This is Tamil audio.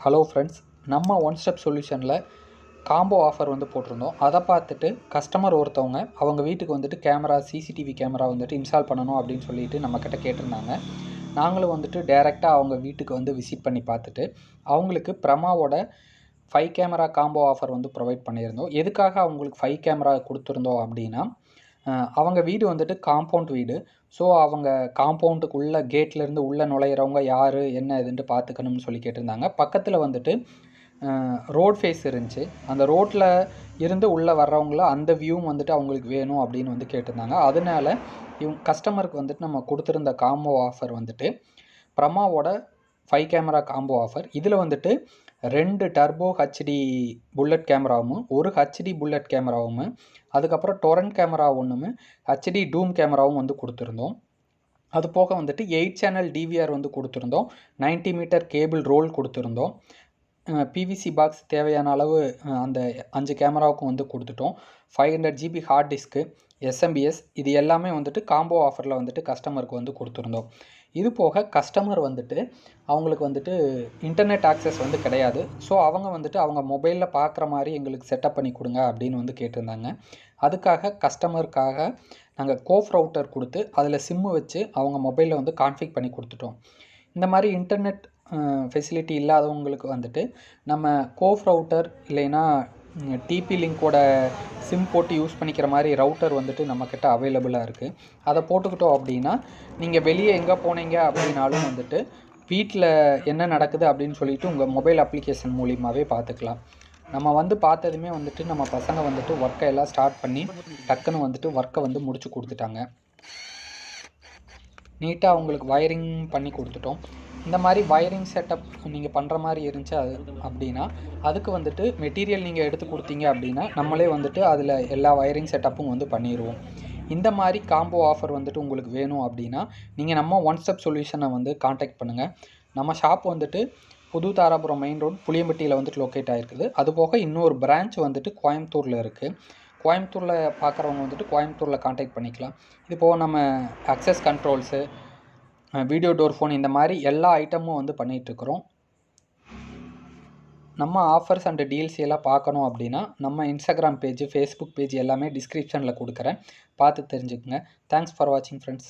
ஹலோ ஃப்ரெண்ட்ஸ், நம்ம ஒன் ஸ்டெப் சொல்யூஷனில் காம்போ ஆஃபர் வந்து போட்டிருந்தோம். அதை பார்த்துட்டு கஸ்டமர் ஒருத்தவங்க அவங்க வீட்டுக்கு வந்துட்டு சிசிடிவி கேமரா வந்துட்டு இன்ஸ்டால் பண்ணணும் அப்படின்னு சொல்லிட்டு நம்மக்கிட்ட கேட்டிருந்தாங்க. நாங்களும் வந்துட்டு டைரெக்டாக அவங்க வீட்டுக்கு வந்து விசிட் பண்ணி பார்த்துட்டு அவங்களுக்கு பிரமாவோட 5 கேமரா காம்போ ஆஃபர் வந்து ப்ரொவைட் பண்ணியிருந்தோம். எதுக்காக அவங்களுக்கு 5 கேமரா கொடுத்துருந்தோம் அப்படின்னா, அவங்க வீடு வந்துட்டு காம்பவுண்ட் வீடு. ஸோ அவங்க காம்பவுண்டுக்குள்ளே கேட்லேருந்து உள்ளே நுழையிறவங்க யார் என்ன இதுன்ட்டு பார்த்துக்கணும்னு சொல்லி கேட்டிருந்தாங்க. பக்கத்தில் வந்துட்டு ரோட் ஃபேஸ் இருந்துச்சு. அந்த ரோட்டில் இருந்து உள்ளே வர்றவங்கள அந்த வியூவும் வந்துட்டு அவங்களுக்கு வேணும் அப்படின்னு வந்து கேட்டிருந்தாங்க. அதனால கஸ்டமருக்கு வந்துட்டு நம்ம கொடுத்துருந்த காம்போ ஆஃபர் வந்துட்டு பிரமாவோட 5 கேமரா காம்போ ஆஃபர். இதில் வந்துட்டு 2 டர்போ ஹெச்டி புல்லட் கேமராவும் 1 ஹெச்டி புல்லட் கேமராவும் அதுக்கப்புறம் டொரண்ட் கேமரா ஒன்றுமே ஹெச்டி டூம் கேமராவும் வந்து கொடுத்துருந்தோம். அது போக வந்துட்டு 8 சேனல் டிவிஆர் வந்து கொடுத்துருந்தோம். 90 மீட்டர் கேபிள் ரோல் கொடுத்துருந்தோம். பிவிசி பாக்ஸ் தேவையான அளவு அந்த 5 கேமராவுக்கும் வந்து கொடுத்துட்டோம். 500 GB ஹார்ட் டிஸ்க்கு, எஸ்எம்பிஎஸ் இது எல்லாமே வந்துட்டு காம்போ ஆஃபரில் வந்துட்டு கஸ்டமருக்கு வந்து கொடுத்துருந்தோம். இது போக கஸ்டமர் வந்துட்டு அவங்களுக்கு வந்துட்டு இன்டர்நெட் ஆக்சஸ் வந்து கிடையாது. ஸோ அவங்க வந்துட்டு அவங்க மொபைலில் பார்க்குற மாதிரி எங்களுக்கு செட்டப் பண்ணி கொடுங்க அப்படின்னு வந்து கேட்டிருந்தாங்க. அதுக்காக கஸ்டமருக்காக நாங்கள் கோஃப் ரவுட்டர் கொடுத்து அதில் சிம்மு வச்சு அவங்க மொபைலில் வந்து கான்ஃபிக் பண்ணி கொடுத்துட்டோம். இந்த மாதிரி இன்டர்நெட் ஃபெசிலிட்டி இல்லாதவங்களுக்கு வந்துட்டு நம்ம கோஃப் ரவுட்டர் இல்லைன்னா டிபி லிங்கோட சிம் போட்டு யூஸ் பண்ணிக்கிற மாதிரி ரவுட்டர் வந்துட்டு நம்மக்கிட்ட அவைலபிளாக இருக்குது. அதை போட்டுக்கிட்டோம் அப்படின்னா நீங்கள் வெளியே எங்கே போனீங்க அப்படின்னாலும் வந்துட்டு வீட்டில் என்ன நடக்குது அப்படின்னு சொல்லிட்டு உங்கள் மொபைல் அப்ளிகேஷன் மூலியமாகவே பார்த்துக்கலாம். நம்ம வந்து பார்த்ததுமே வந்துட்டு நம்ம பசங்க வந்துட்டு ஒர்க்கை எல்லாம் ஸ்டார்ட் பண்ணி டக்குன்னு வந்துட்டு ஒர்க்கை வந்து முடிச்சு கொடுத்துட்டாங்க. நீட்டாக அவங்களுக்கு வயரிங் பண்ணி கொடுத்துட்டோம். இந்த மாதிரி வயரிங் செட்டப் நீங்கள் பண்ணுற மாதிரி இருந்துச்சு அப்படின்னா அதுக்கு வந்துட்டு மெட்டீரியல் நீங்கள் எடுத்து கொடுத்தீங்க அப்படின்னா நம்மளே வந்துட்டு அதில் எல்லா வயரிங் செட்டப்பும் வந்து பண்ணிடுவோம். இந்த மாதிரி காம்போ ஆஃபர் வந்துட்டு உங்களுக்கு வேணும் அப்படின்னா நீங்கள் நம்ம ஒன் ஸ்டெப் சொல்யூஷனை வந்து காண்டாக்ட் பண்ணுங்கள். நம்ம ஷாப் வந்துட்டு புது தாராபுரம் மெயின் ரோடு புளியம்பட்டியில் வந்துட்டு லொக்கேட் ஆகிருக்குது. அதுபோக இன்னொரு பிரான்ச் வந்துட்டு கோயம்புத்தூரில் இருக்குது. கோயம்புத்தூரில் பார்க்குறவங்க வந்துட்டு கோயம்புத்தூரில் காண்டாக்ட் பண்ணிக்கலாம். இது போக நம்ம access controls, video door phone இந்த மாதிரி எல்லா ஐட்டமும் வந்து பண்ணிகிட்ருக்குறோம். நம்ம ஆஃபர்ஸ் அண்ட் டீல்ஸ் எல்லாம் பார்க்கணும் அப்படின்னா நம்ம இன்ஸ்டாகிராம் பேஜ், ஃபேஸ்புக் பேஜ் எல்லாமே டிஸ்கிரிப்ஷனில் கொடுக்குறேன். பார்த்து தெரிஞ்சுக்குங்க. தேங்க்ஸ் ஃபார் வாட்சிங் ஃப்ரெண்ட்ஸ்.